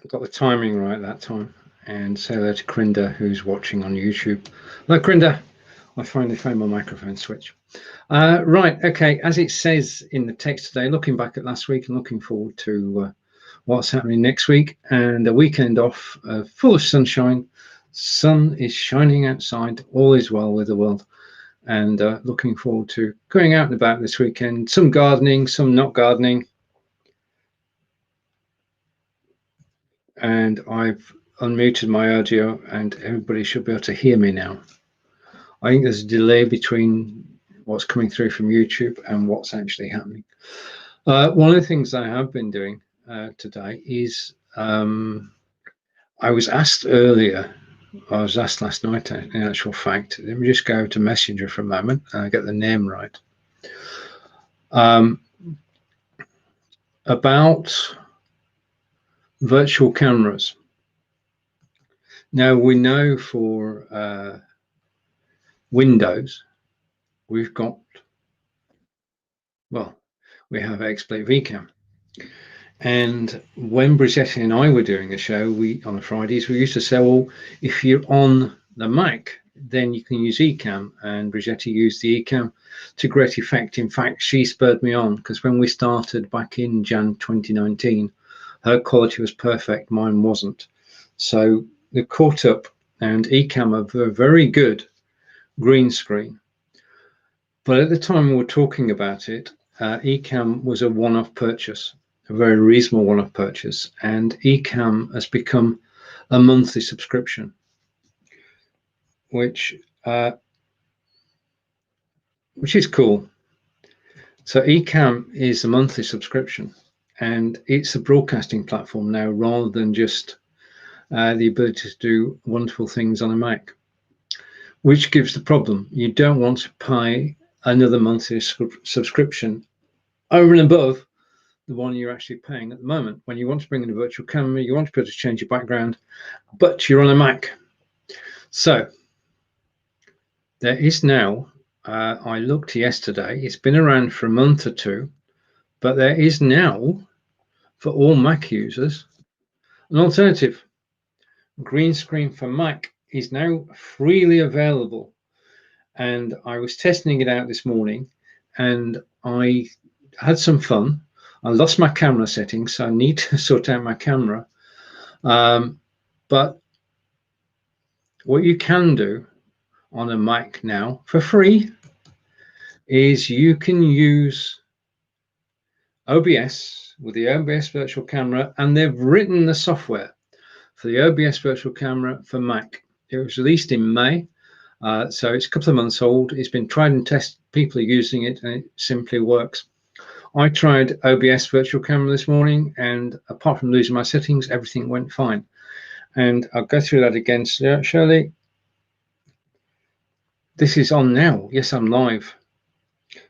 got the timing right that time. And say hello to Krinda, who's watching on YouTube. Hello, Krinda. I finally found my microphone switch. Right, okay, as it says in the text today, looking back at last week and looking forward to what's happening next week, and a weekend off full of sunshine. Sun is shining outside, all is well with the world, and looking forward to going out and about this weekend. Some gardening, some not gardening. And I've unmuted my audio and everybody should be able to hear me now. I think there's a delay between what's coming through from YouTube and what's actually happening. One of the things I have been doing today is I was asked earlier, I was asked last night in actual fact, let me just go to Messenger for a moment and get the name right, about virtual cameras. Now we know for Windows, we've got, well, we have XSplit VCam. And when Brigitte and I were doing a show on the Fridays, we used to say, well, if you're on the Mac, then you can use Ecamm. And Brigitte used the Ecamm to great effect. In fact, she spurred me on, because when we started back in Jan 2019, her quality was perfect, mine wasn't. So they caught up, and Ecamm are very good green screen. But at the time we were talking about it, Ecamm was a one-off purchase, a very reasonable one-off purchase, and Ecamm has become a monthly subscription, which is cool. So Ecamm is a monthly subscription, and it's a broadcasting platform now rather than just the ability to do wonderful things on a Mac, which gives the problem. You don't want to pay another monthly subscription over and above the one you're actually paying at the moment. When you want to bring in a virtual camera, you want to be able to change your background, but you're on a Mac. So there is now, I looked yesterday, it's been around for a month or two, but there is now, for all Mac users, an alternative. Green screen for Mac is now freely available. And I was testing it out this morning, and I had some fun. I lost my camera settings, so I need to sort out my camera. But what you can do on a Mac now for free is you can use OBS with the OBS Virtual Camera, and they've written the software for the OBS Virtual Camera for Mac. It was released in May. So it's a couple of months old. It's been tried and tested. People are using it, and it simply works. I tried OBS Virtual Camera this morning, and apart from losing my settings, everything went fine. And I'll go through that again, Shirley. This is on now. Yes, I'm live.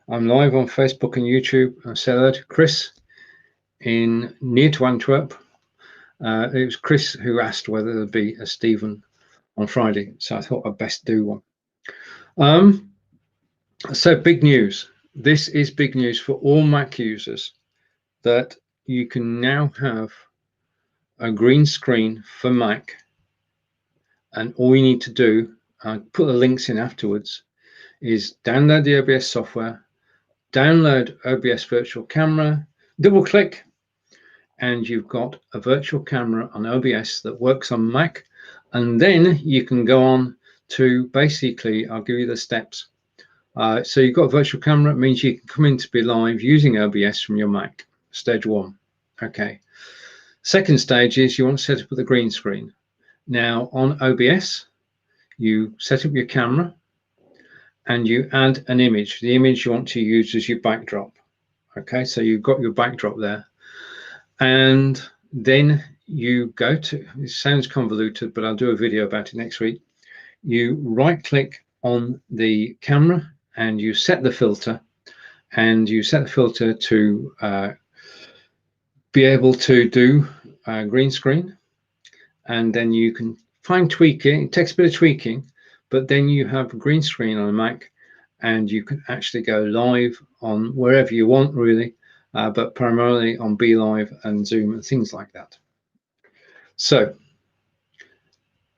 I'm live on Facebook and YouTube. I said hello to Chris near to Antwerp. It was Chris who asked whether there'd be a Stephen on Friday, so I thought I'd best do one. So big news. This is big news for all Mac users, that you can now have a green screen for Mac, and all you need to do, I'll put the links in afterwards, is download the OBS software, download OBS Virtual Camera, double click, and you've got a virtual camera on OBS that works on Mac. And then you can go on to, basically, I'll give you the steps. So you've got a virtual camera. It means you can come into BeLive using OBS from your Mac. Stage one. Okay. Second stage is you want to set up with a green screen. Now on OBS, you set up your camera and you add an image. The image you want to use as your backdrop. Okay, so you've got your backdrop there. And then you go to, it sounds convoluted, but I'll do a video about it next week. You right click on the camera and you set the filter, and you set the filter to be able to do green screen, and then you can fine tweak it. It takes a bit of tweaking, but then you have green screen on a Mac, and you can actually go live on wherever you want, really, but primarily on BeLive and Zoom and things like that. So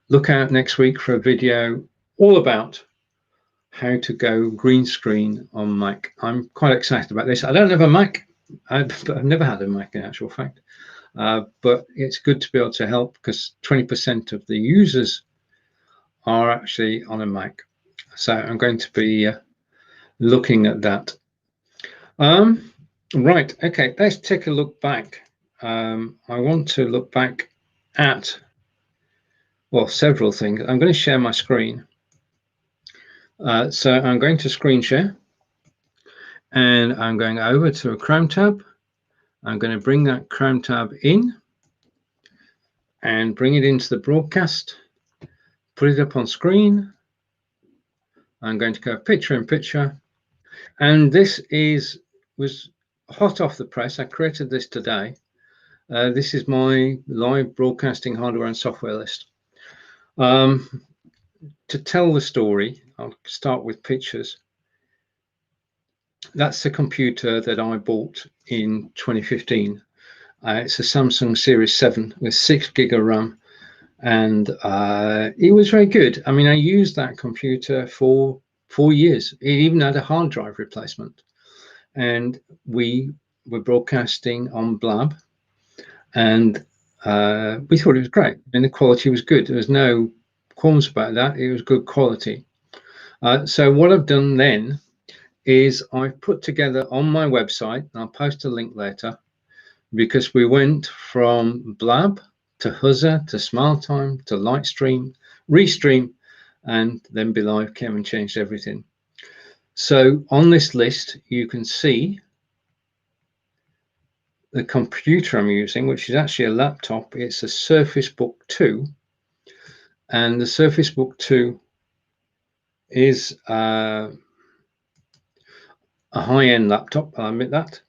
look out next week for a video all about how to go green screen on Mac. I'm quite excited about this. I don't have a Mac. I've never had a Mac in actual fact, but it's good to be able to help because 20% of the users are actually on a Mac. So I'm going to be looking at that. Right, okay, let's take a look back. I want to look back at, well, several things. I'm going to share my screen. So I'm going to screen share, and I'm going over to a Chrome tab. I'm going to bring that Chrome tab in and bring it into the broadcast, put it up on screen. I'm going to go picture in picture, and this was hot off the press. I created this today. This is my live broadcasting hardware and software list. To tell the story, I'll start with pictures. That's the computer that I bought in 2015. It's a Samsung Series 7 with 6 gig of RAM, and it was very good. I mean, I used that computer for 4 years. It even had a hard drive replacement, and we were broadcasting on Blab, and we thought it was great, and the quality was good. There was no qualms about that. It was good quality. So what I've done then is I've put together on my website, and I'll post a link later, because we went from Blab to Huzza to SmileTime to Lightstream, Restream, and then BeLive came and changed everything. So on this list, you can see the computer I'm using, which is actually a laptop. It's a Surface Book 2, and the Surface Book 2 is a high-end laptop, I'll admit that.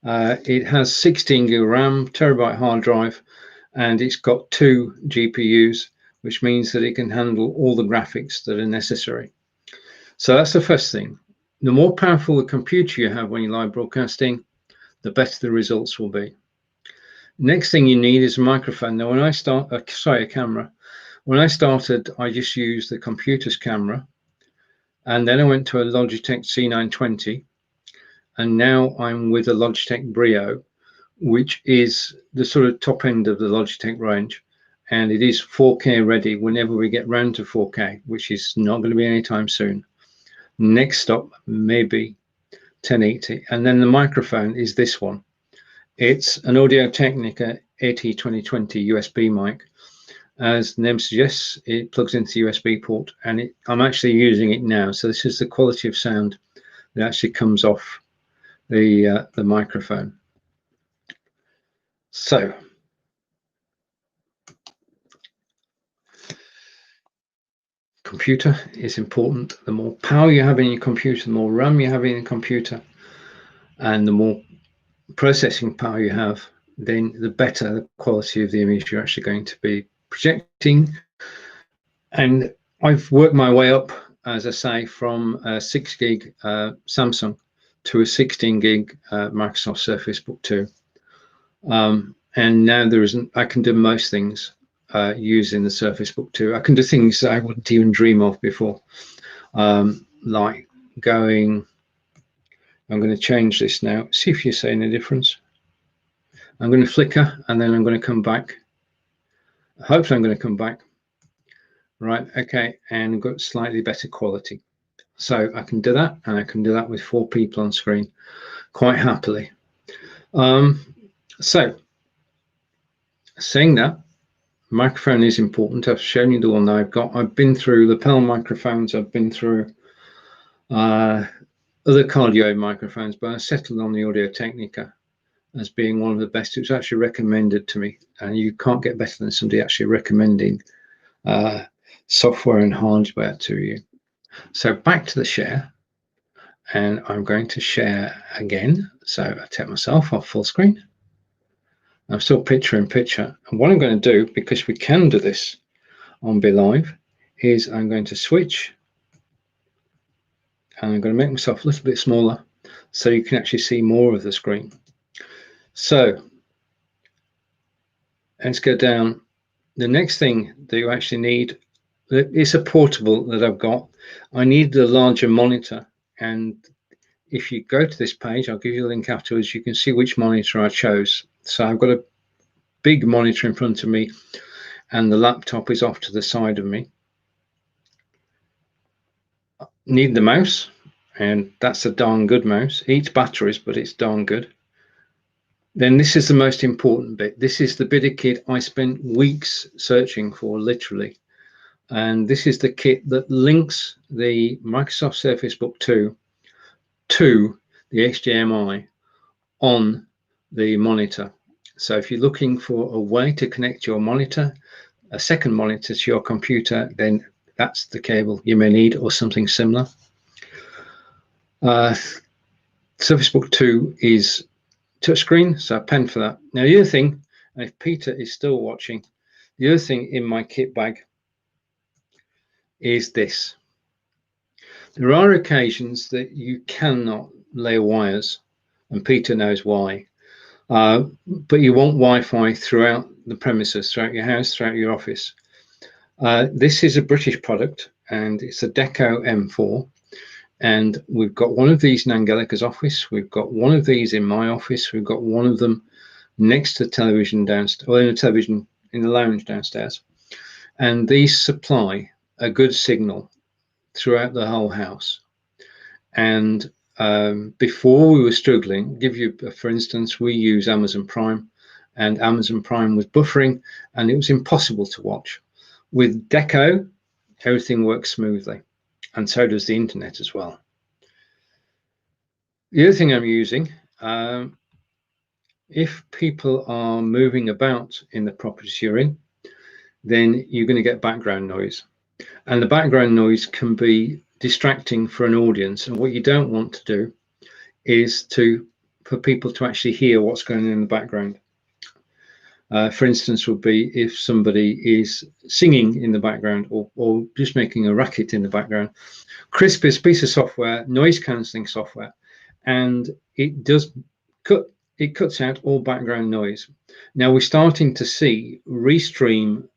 It has 16 gig RAM, terabyte hard drive, and it's got 2 GPUs, which means that it can handle all the graphics that are necessary. So that's the first thing. The more powerful the computer you have when you're live broadcasting, the better the results will be. Next thing you need is a microphone. Now, when I start, a camera. When I started, I just used the computer's camera, and then I went to a Logitech C920, and now I'm with a Logitech Brio, which is the sort of top end of the Logitech range, and it is 4K ready whenever we get round to 4K, which is not going to be anytime soon. Next stop, maybe 1080, and then the microphone is this one. It's an Audio-Technica AT2020 USB mic. As the name suggests, it plugs into the USB port, and I'm actually using it now. So this is the quality of sound that actually comes off the microphone. So computer is important. The more power you have in your computer, the more RAM you have in your computer, and the more processing power you have, then the better the quality of the image you're actually going to be projecting. And I've worked my way up, as I say, from a 6 gig Samsung to a 16 gig Microsoft Surface Book 2. And now I can do most things using the Surface Book 2. I can do things that I wouldn't even dream of before, like going. I'm going to change this now. See if you're seeing a difference. I'm going to flicker, and then I'm going to come back. Hopefully I'm going to come back. Right, okay, and got slightly better quality. So I can do that, and I can do that with 4 people on screen quite happily. So saying that, microphone is important. I've shown you the one that I've got. I've been through lapel microphones. I've been through other cardio microphones, but I settled on the Audio-Technica as being one of the best. It was actually recommended to me, and you can't get better than somebody actually recommending software and hardware to you. So back to the share, and I'm going to share again. So I take myself off full screen. I'm still picture in picture, and what I'm going to do, because we can do this on BeLive, is I'm going to switch, and I'm going to make myself a little bit smaller so you can actually see more of the screen. So let's go down the next thing that you actually need, it's a portable that I've got. I need a larger monitor, and if you go to this page, I'll give you a link afterwards, you can see which monitor I chose. So I've got a big monitor in front of me and the laptop is off to the side of me. Need the mouse, and that's a darn good mouse. Eats batteries, but it's darn good. Then this is the most important bit. This is the bit of kit I spent weeks searching for, literally. And this is the kit that links the Microsoft Surface Book 2 to the HDMI on the monitor. So if you're looking for a way to connect your monitor, a second monitor to your computer, then that's the cable you may need, or something similar. Surface Book 2 is touchscreen, so a pen for that. Now the other thing, and if Peter is still watching, the other thing in my kit bag is this. There are occasions that you cannot lay wires, and Peter knows why, but you want Wi-Fi throughout the premises, throughout your house, throughout your office. This is a British product, and it's a Deco M4, and we've got one of these in Angelica's office, we've got one of these in my office, we've got one of them next to the television downstairs, or in the television in the lounge downstairs, and these supply a good signal throughout the whole house. And before we were struggling, give you for instance, we use Amazon Prime, and Amazon Prime was buffering and it was impossible to watch. With Deco, everything works smoothly, and so does the internet as well. The other thing I'm using, if people are moving about in the properties you're in, then you're going to get background noise, and the background noise can be distracting for an audience, and what you don't want to do is for people to actually hear what's going on in the background. For instance, would be if somebody is singing in the background, or just making a racket in the background. Krisp is a piece of software, noise cancelling software, and it cuts out all background noise. Now we're starting to see Restream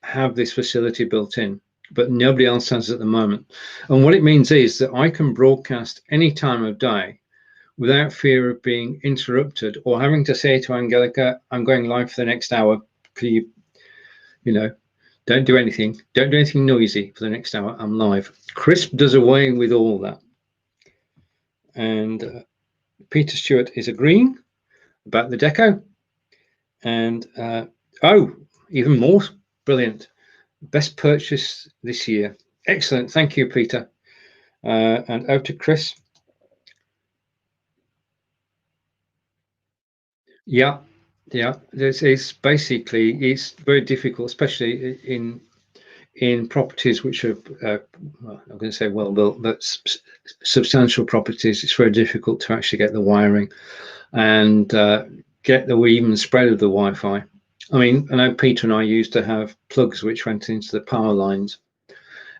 have this facility built in, but nobody else has at the moment. And what it means is that I can broadcast any time of day without fear of being interrupted, or having to say to Angelica, I'm going live for the next hour. Could you know, don't do anything noisy for the next hour. I'm live. Krisp does away with all that. And Peter Stewart is agreeing about the Deco. And oh, even more brilliant. Best purchase this year. Excellent. Thank you, Peter. And over to Chris. Yeah. It's basically, it's very difficult, especially in properties which are well, I'm going to say well built, but substantial properties. It's very difficult to actually get the wiring and get the even spread of the Wi-Fi. I mean, I know Peter and I used to have plugs which went into the power lines,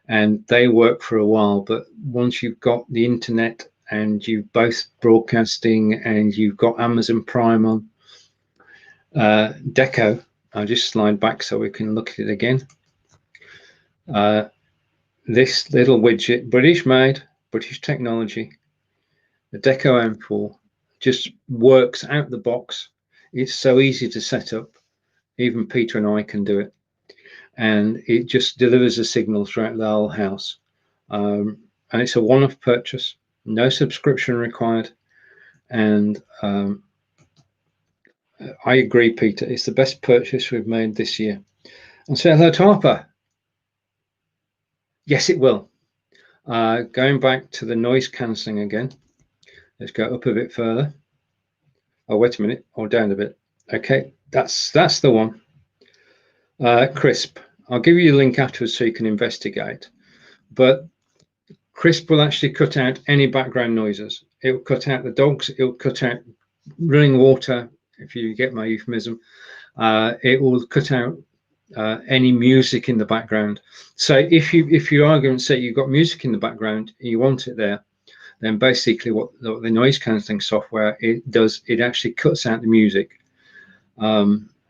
and they work for a while, but once you've got the internet and you've both broadcasting and you've got Amazon Prime on, Deco, I'll just slide back so we can look at it again. This little widget, British made, British technology, the Deco M4, just works out the box. It's so easy to set up. Even Peter and I can do it. And it just delivers a signal throughout the whole house. And it's a one-off purchase, no subscription required. And I agree, Peter, it's the best purchase we've made this year. And say hello to Harper. Yes, it will. Going back to the noise cancelling again. Let's go up a bit further. Oh, wait a minute, or down a bit. Okay, that's the one. Krisp. I'll give you a link afterwards so you can investigate. But Krisp will actually cut out any background noises. It will cut out the dogs. It will cut out running water, if you get my euphemism. It will cut out any music in the background. So if you are going to say you've got music in the background, you want it there, then basically what the noise cancelling software it does, it actually cuts out the music.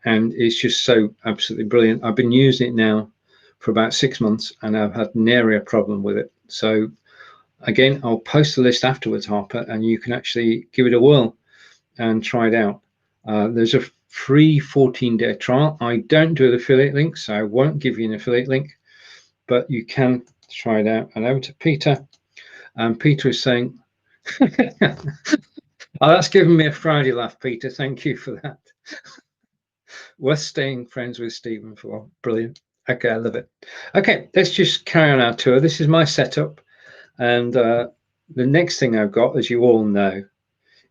and it's just so absolutely brilliant. I've been using it now for about 6 months, and I've had nary a problem with it. So again, I'll post the list afterwards, Harper, and you can actually give it a whirl and try it out. There's a free 14-day trial. I don't do an affiliate link, so I won't give you an affiliate link, but you can try it out. And over to Peter, and Peter is saying, oh, that's given me a Friday laugh, Peter. Thank you for that. Worth staying friends with Stephen for. Brilliant. Okay, I love it. Okay, let's just carry on our tour. This is my setup, and the next thing I've got, as you all know,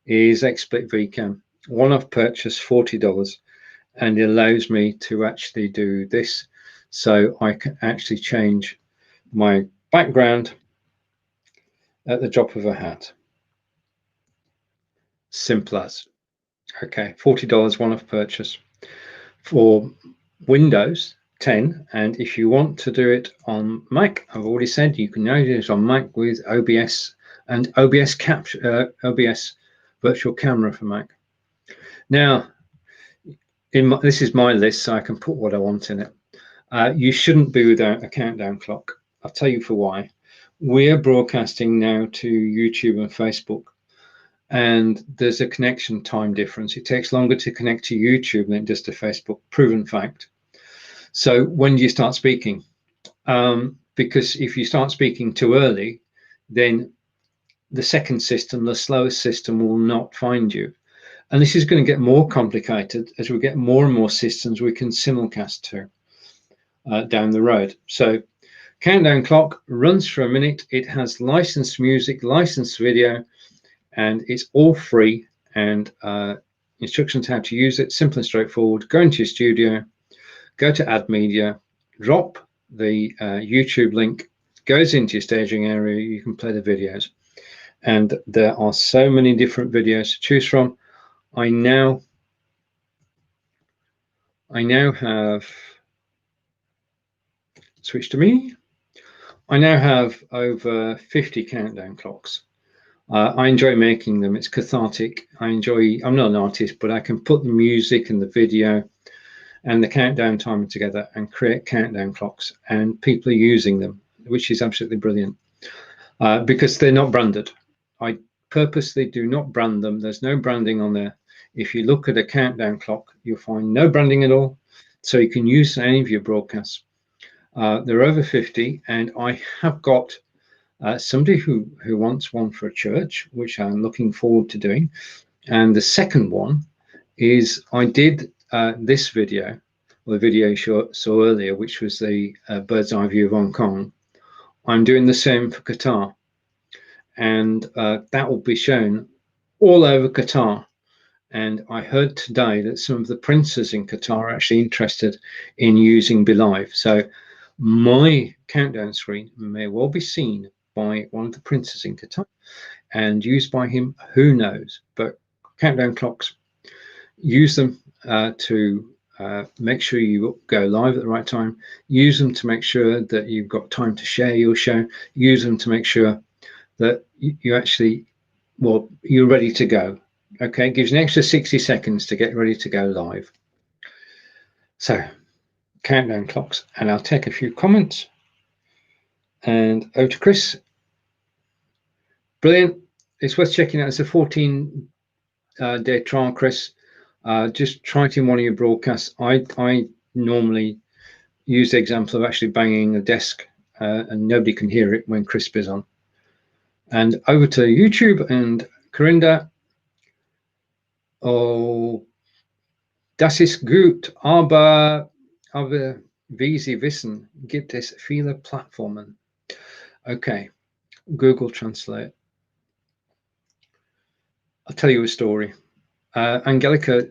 is XSplit VCam. One-off purchase, $40, and it allows me to actually do this, so I can actually change my background at the drop of a hat. Simple as. Okay, $40 one-off purchase for Windows 10, and if you want to do it on Mac, I've already said you can now do it on Mac with OBS and OBS Virtual Camera for Mac. Now, this is my list, so I can put what I want in it. You shouldn't be without a countdown clock. I'll tell you for why. We're broadcasting now to YouTube and Facebook, and there's a connection time difference. It takes longer to connect to YouTube than it does to Facebook, proven fact. So when do you start speaking? Because if you start speaking too early, then the second system, the slowest system, will not find you. And this is going to get more complicated as we get more and more systems we can simulcast to down the road. So countdown clock runs for a minute. It has licensed music, licensed video, and it's all free, and instructions how to use it, simple and straightforward. Go into your studio, go to Add Media, drop the YouTube link, goes into your staging area, you can play the videos. And there are so many different videos to choose from. I now have, switch to me, I now have over 50 countdown clocks. I enjoy making them. It's cathartic. I'm not an artist, but I can put the music and the video and the countdown timer together and create countdown clocks, and people are using them, which is absolutely brilliant, because they're not branded. I purposely do not brand them. There's no branding on there. If you look at a countdown clock, you'll find no branding at all, so you can use any of your broadcasts. There are over 50, and I have got somebody who wants one for a church, which I'm looking forward to doing. And the second one is I did this video, or the video you saw earlier, which was the bird's eye view of Hong Kong. I'm doing the same for Qatar, and that will be shown all over Qatar. And I heard today that some of the princes in Qatar are actually interested in using BeLive. So my countdown screen may well be seen by one of the princes in Qatar and used by him, who knows. But countdown clocks, use them to make sure you go live at the right time. Use them to make sure that you've got time to share your show. Use them to make sure that you actually, well, you're ready to go. Okay, it gives you an extra 60 seconds to get ready to go live. So countdown clocks, and I'll take a few comments. And over to Chris. Brilliant. It's worth checking out. It's a 14-day trial, Chris. Just try it in one of your broadcasts. I normally use the example of actually banging a desk, and nobody can hear it when Chris is on. And over to YouTube and Corinda. Oh, das ist gut, aber wie Sie wissen, gibt es viele Plattformen. Okay, Google Translate. I'll tell you a story. Angelica,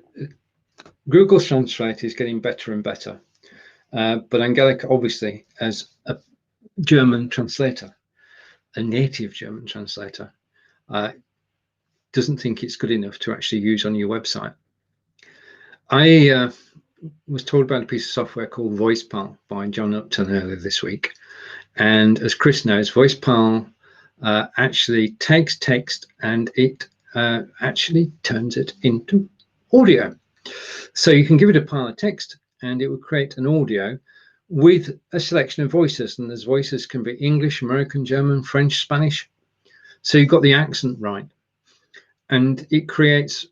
Google Translate is getting better and better. But Angelica, obviously, as a German translator, a native German translator, doesn't think it's good enough to actually use on your website. I was told about a piece of software called VoicePal by John Upton earlier this week. And as Chris knows, VoicePal actually takes text and it actually turns it into audio. So you can give it a pile of text and it will create an audio with a selection of voices, and those voices can be English, American, German, French, Spanish. So you've got the accent right, and it creates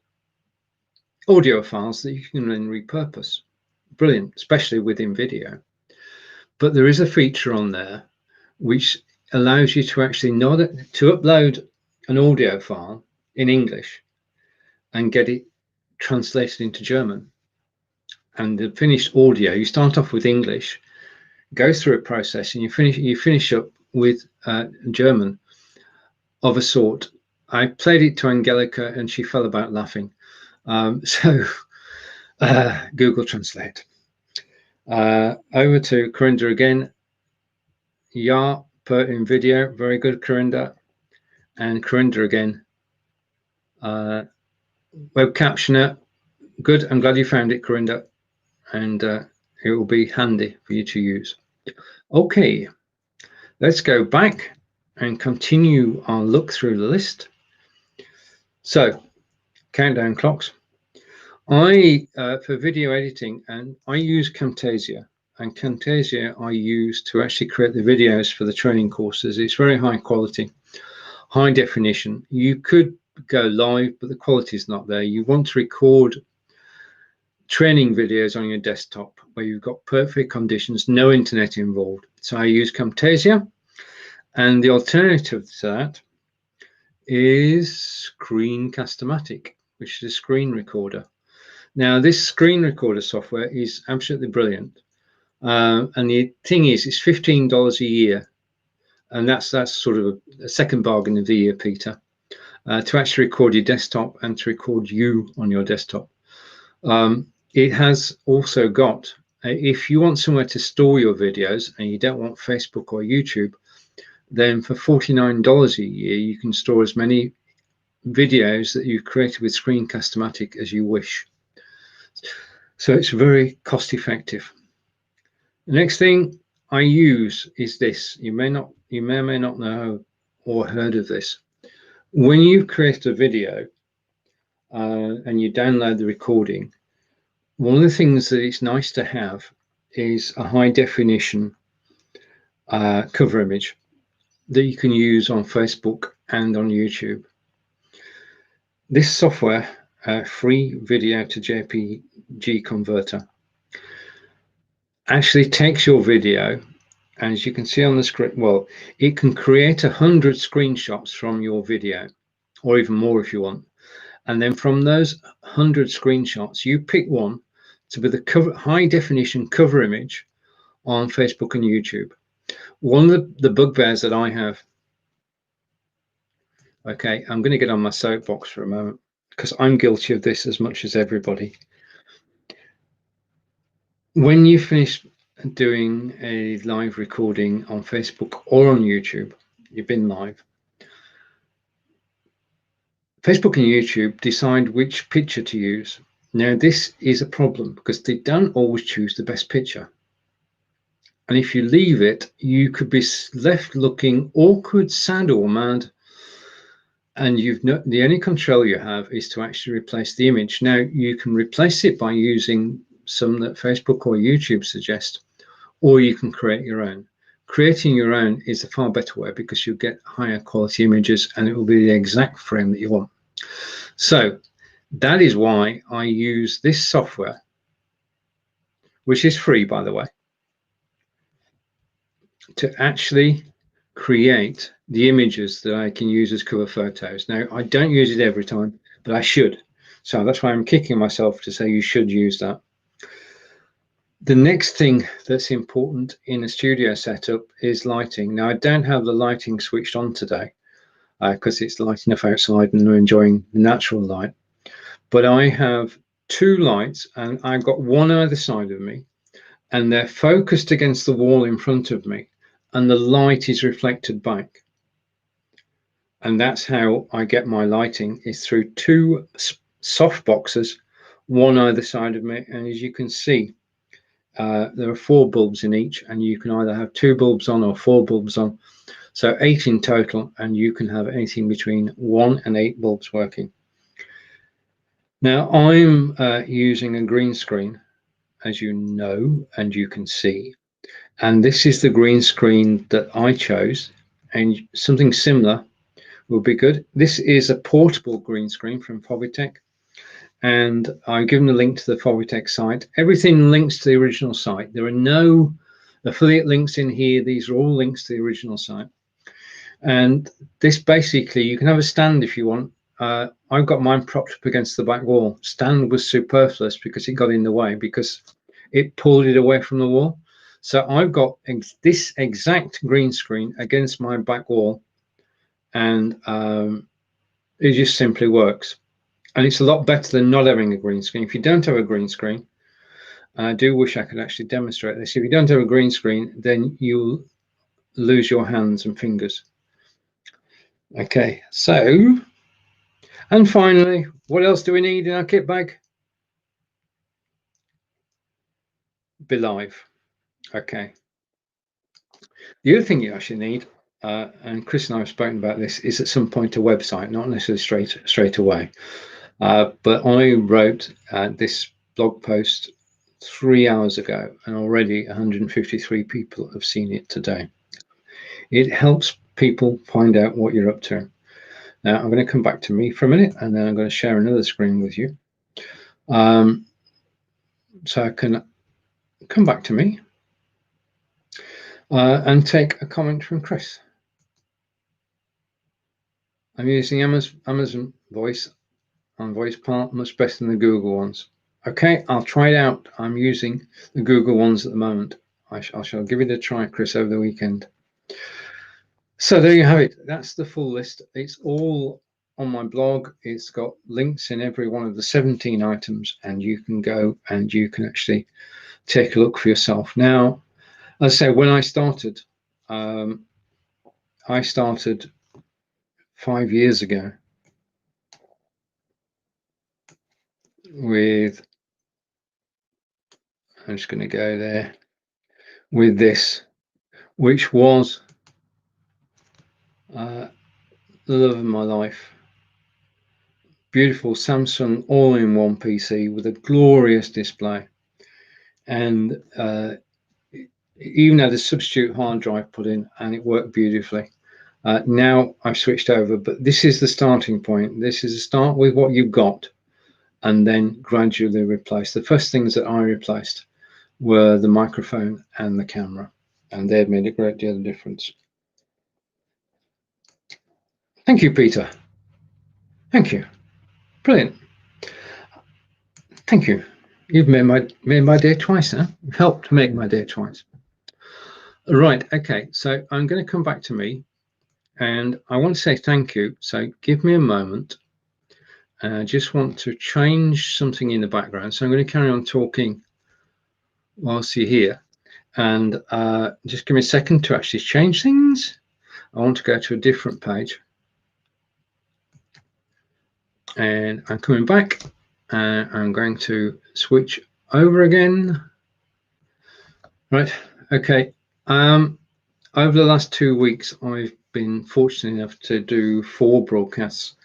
audio files that you can then repurpose. Brilliant, especially within video. But there is a feature on there which allows you to actually to upload an audio file in English and get it translated into German. And the finished audio, you start off with English, go through a process, and you finish up with German of a sort. I played it to Angelica and she fell about laughing. So Google Translate. Over to Corinda again. Ja, per in video. Very good, Corinda. And Corinda again. Web captioner. Good. I'm glad you found it, Corinda. And it will be handy for you to use. Okay, let's go back and continue our look through the list. So, countdown clocks. For video editing, and I use Camtasia, and Camtasia I use to actually create the videos for the training courses. It's very high quality, high definition. You could go live, but the quality is not there. You want to record training videos on your desktop where you've got perfect conditions, no internet involved. So I use Camtasia, and the alternative to that is Screencast-O-Matic, which is a screen recorder. Now, this screen recorder software is absolutely brilliant. And the thing is, it's $15 a year. And that's sort of a second bargain of the year, Peter, to actually record your desktop and to record you on your desktop. It has also got, if you want somewhere to store your videos and you don't want Facebook or YouTube, then for $49 a year, you can store as many videos that you've created with Screencast-O-Matic as you wish. So it's very cost effective. The next thing I use is this. You may or may not know or heard of this. When you've created a video and you download the recording, one of the things that it's nice to have is a high definition cover image that you can use on Facebook and on YouTube. This software, free video to JPG converter, actually takes your video, and as you can see on the screen, well, it can create 100 screenshots from your video, or even more if you want. And then from those 100 screenshots, you pick one to be the high definition cover image on Facebook and YouTube. One of the bugbears that I have, okay, I'm going to get on my soapbox for a moment because I'm guilty of this as much as everybody. When you finish doing a live recording on Facebook or on YouTube, you've been live, Facebook and YouTube decide which picture to use. Now, this is a problem because they don't always choose the best picture. And if you leave it, you could be left looking awkward, sad, or mad. And the only control you have is to actually replace the image. Now, you can replace it by using some that Facebook or YouTube suggest, or you can create your own. Creating your own is a far better way because you'll get higher quality images and it will be the exact frame that you want. So that is why I use this software, which is free, by the way, to actually create the images that I can use as cover photos. Now, I don't use it every time, but I should. So that's why I'm kicking myself to say you should use that. The next thing that's important in a studio setup is lighting. Now, I don't have the lighting switched on today because it's light enough outside and we're enjoying the natural light. But I have two lights and I've got one either side of me and they're focused against the wall in front of me and the light is reflected back. And that's how I get my lighting, is through two soft boxes, one either side of me. And as you can see, there are 4 bulbs in each, and you can either have 2 bulbs on or 4 bulbs on. So 8 in total, and you can have anything between 1 and 8 bulbs working. Now I'm using a green screen, as you know, and you can see. And this is the green screen that I chose, and something similar will be good. This is a portable green screen from Fovitech, and I've given a link to the Fovitech site. Everything links to the original site. There are no affiliate links in here. These are all links to the original site. And this basically, you can have a stand if you want. I've got mine propped up against the back wall. Stand was superfluous because it got in the way, because it pulled it away from the wall. So I've got this exact green screen against my back wall, and it just simply works. And it's a lot better than not having a green screen. If you don't have a green screen, and I do wish I could actually demonstrate this, if you don't have a green screen, then you'll lose your hands and fingers. Okay, so, and finally, what else do we need in our kit bag? BeLive. Okay. The other thing you actually need, and Chris and I have spoken about this, is at some point a website, not necessarily straight away. But I wrote this blog post 3 hours ago, and already 153 people have seen it today. It helps people find out what you're up to. Now I'm going to come back to me for a minute, and then I'm going to share another screen with you. So I can come back to me and take a comment from Chris. I'm using Amazon Voice and VoicePart much better than the Google ones. Okay, I'll try it out. I'm using the Google ones at the moment. I shall give it a try, Chris, over the weekend. So there you have it. That's the full list. It's all on my blog. It's got links in every one of the 17 items, and you can go and you can actually take a look for yourself. Now, as I say, when I started 5 years ago with, I'm just going to go there, with this, which was the love of my life. Beautiful Samsung all-in-one PC with a glorious display, and it even had a substitute hard drive put in, and it worked beautifully. Now I've switched over, but this is the starting point. This is a start with what you've got, and then gradually replace. The first things that I replaced were the microphone and the camera, and they've made a great deal of difference. Thank you, Peter. Thank you. Brilliant. Thank you. You've made my day twice now. You've helped make my day twice. Right. Okay. So I'm going to come back to me, and I want to say thank you. So give me a moment. I just want to change something in the background. So I'm going to carry on talking whilst you're here, and just give me a second to actually change things. I want to go to a different page, and I'm coming back, and I'm going to switch over again. Right. Okay. Over the last 2 weeks, I've been fortunate enough to do 4 broadcasts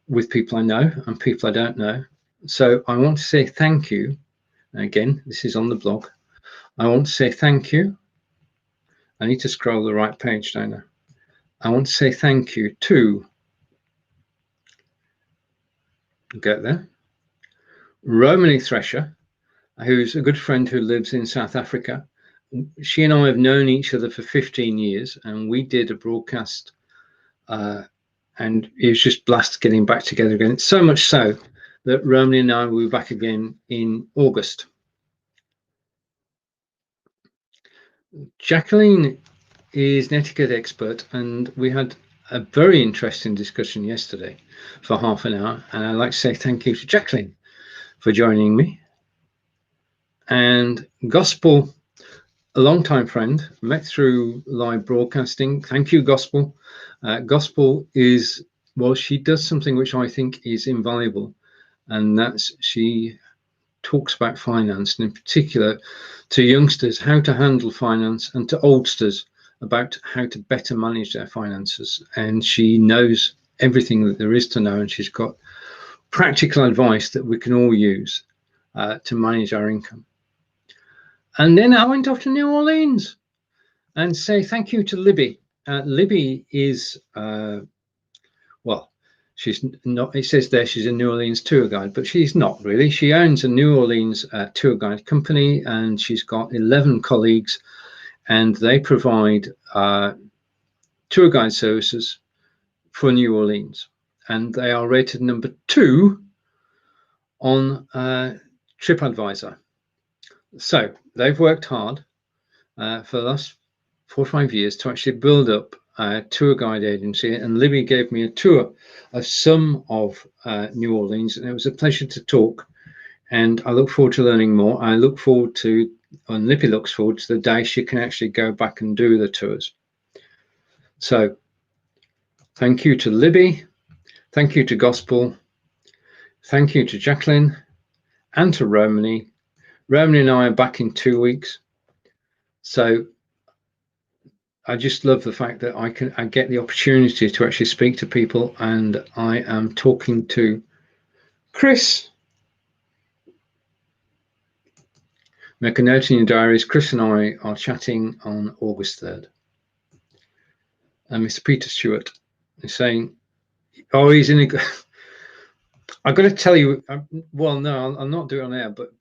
with people I know and people I don't know. So I want to say thank you. Again, this is on the blog. I want to say thank you. I need to scroll the right page down. I want to say thank you to, get there, Romany Thresher, who's a good friend who lives in South Africa. She and I have known each other for 15 years, and we did a broadcast, and it was just blast getting back together again. So much so that Romany and I will be back again in August. Jacqueline is an etiquette expert, and we had a very interesting discussion yesterday for half an hour, and I'd like to say thank you to Jacqueline for joining me. And Gospel, a long-time friend, met through live broadcasting. Thank you, Gospel. Gospel is, well, she does something which I think is invaluable, and that's she talks about finance, and in particular to youngsters how to handle finance, and to oldsters about how to better manage their finances. And she knows everything that there is to know, and she's got practical advice that we can all use to manage our income. And then I went off to New Orleans and say thank you to Libby. Libby is, well, she's not, it says there she's a New Orleans tour guide, but she's not really. She owns a New Orleans tour guide company, and she's got 11 colleagues, and they provide tour guide services for New Orleans. And they are rated number 2 on TripAdvisor. So they've worked hard for the last 4 or 5 years to actually build up a tour guide agency, and Libby gave me a tour of some of New Orleans, and it was a pleasure to talk, and I look forward to learning more. I look forward to, and Libby looks forward to the day she can actually go back and do the tours. So thank you to Libby, thank you to Gospel, thank you to Jacqueline, and to Romany. Romany and I are back in 2 weeks, so I just love the fact that I get the opportunity to actually speak to people, and I am talking to Chris. Make a note in your diaries. Chris and I are chatting on August 3rd. And Mr. Peter Stewart is saying, oh, he's in a good... I've got to tell you, well, no, I'll not do it on air, but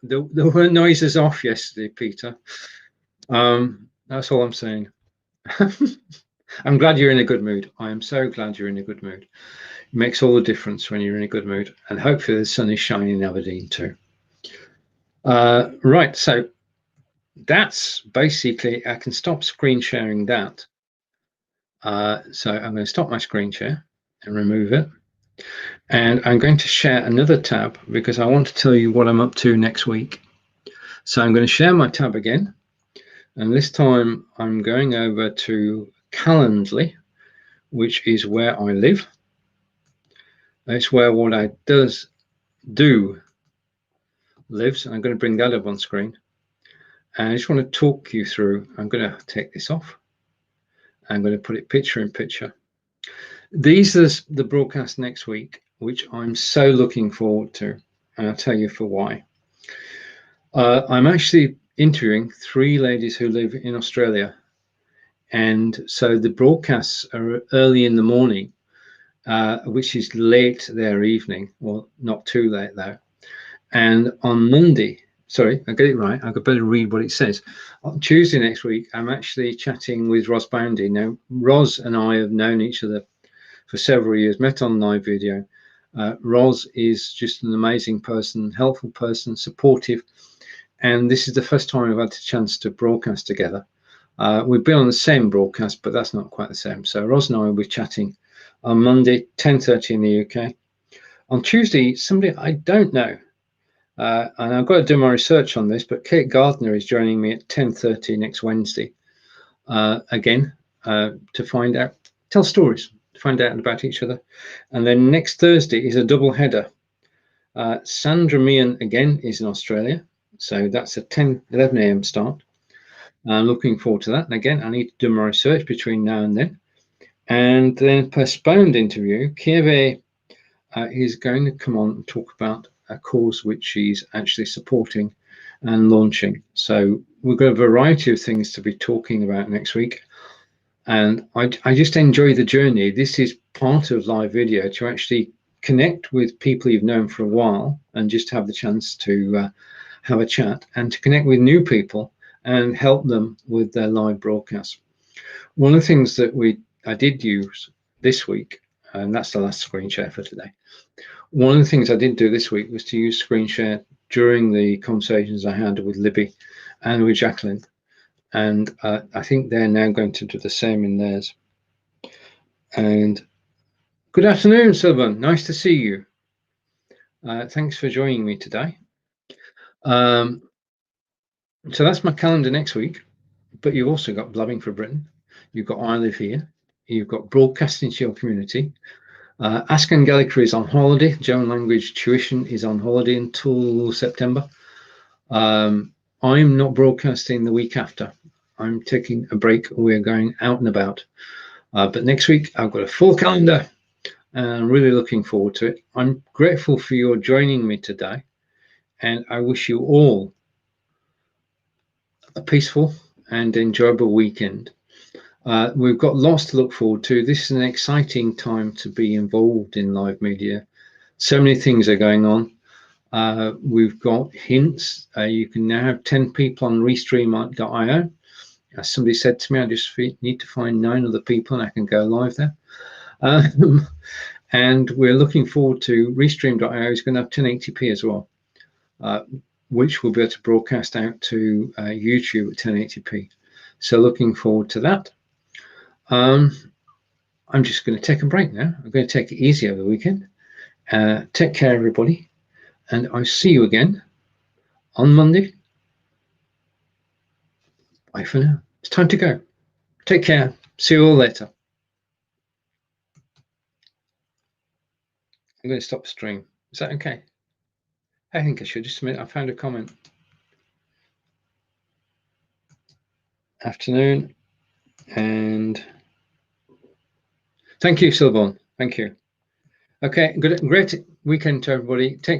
there were noises off yesterday, Peter. That's all I'm saying. I'm glad you're in a good mood. I am so glad you're in a good mood. It makes all the difference when you're in a good mood, and hopefully the sun is shining in Aberdeen too. Right, so that's basically, I can stop screen sharing that. So I'm going to stop my screen share and remove it. And I'm going to share another tab because I want to tell you what I'm up to next week. So I'm going to share my tab again. And this time I'm going over to Calendly, which is where I live. It's where what I do lives. And I'm going to bring that up on screen. And I just want to talk you through. I'm going to take this off. I'm going to put it picture in picture. These are the broadcast next week, which I'm so looking forward to. And I'll tell you for why. I'm actually interviewing 3 ladies who live in Australia. And so the broadcasts are early in the morning, which is late their evening. Well, not too late though. And on Monday, sorry, I get it right. I could better read what it says. On Tuesday next week, I'm actually chatting with Ros Boundy. Now, Ros and I have known each other for several years, met on live video. Ros is just an amazing person, helpful person, supportive. And this is the first time we've had a chance to broadcast together. We've been on the same broadcast, but that's not quite the same. So Ros and I will be chatting on Monday, 10:30 in the UK. On Tuesday, somebody I don't know, and I've got to do my research on this, but Kate Gardner is joining me at 10:30 next Wednesday, again, to find out, tell stories, to find out about each other. And then next Thursday is a double header. Sandra Meehan again is in Australia, so that's a 11 a.m. start. I'm looking forward to that. And again, I need to do my research between now and then. And then postponed interview, Kieve is going to come on and talk about a cause which she's actually supporting and launching. So we've got a variety of things to be talking about next week. And I just enjoy the journey. This is part of live video, to actually connect with people you've known for a while and just have the chance to have a chat, and to connect with new people and help them with their live broadcasts. One of the things that I did use this week, and that's the last screen share for today. One of the things I did do this week was to use screen share during the conversations I had with Libby and with Jacqueline. And I think they're now going to do the same in theirs. And good afternoon, Sylvan. Nice to see you. Thanks for joining me today. So that's my calendar next week. But you've also got Blabbing for Britain. You've got I Live Here. You've got Broadcasting to Your Community. Ask Angelica is on holiday. German language tuition is on holiday until September. I'm not broadcasting the week after. I'm taking a break. We're going out and about. But next week, I've got a full calendar and I'm really looking forward to it. I'm grateful for your joining me today, and I wish you all a peaceful and enjoyable weekend. We've got lots to look forward to. This is an exciting time to be involved in live media. So many things are going on. We've got hints. You can now have 10 people on restream.io. As somebody said to me, I just need to find 9 other people and I can go live there. And we're looking forward to restream.io is going to have 1080p as well, which we'll be able to broadcast out to YouTube at 1080p. So looking forward to that. I'm just going to take a break now. I'm going to take it easy over the weekend. Take care, everybody. And I'll see you again on Monday. Bye for now. It's time to go. Take care. See you all later. I'm going to stop the stream. Is that okay? I think I should. Just a minute. I found a comment. Afternoon. And thank you, Silvan. Thank you. Okay. Great weekend to everybody. Take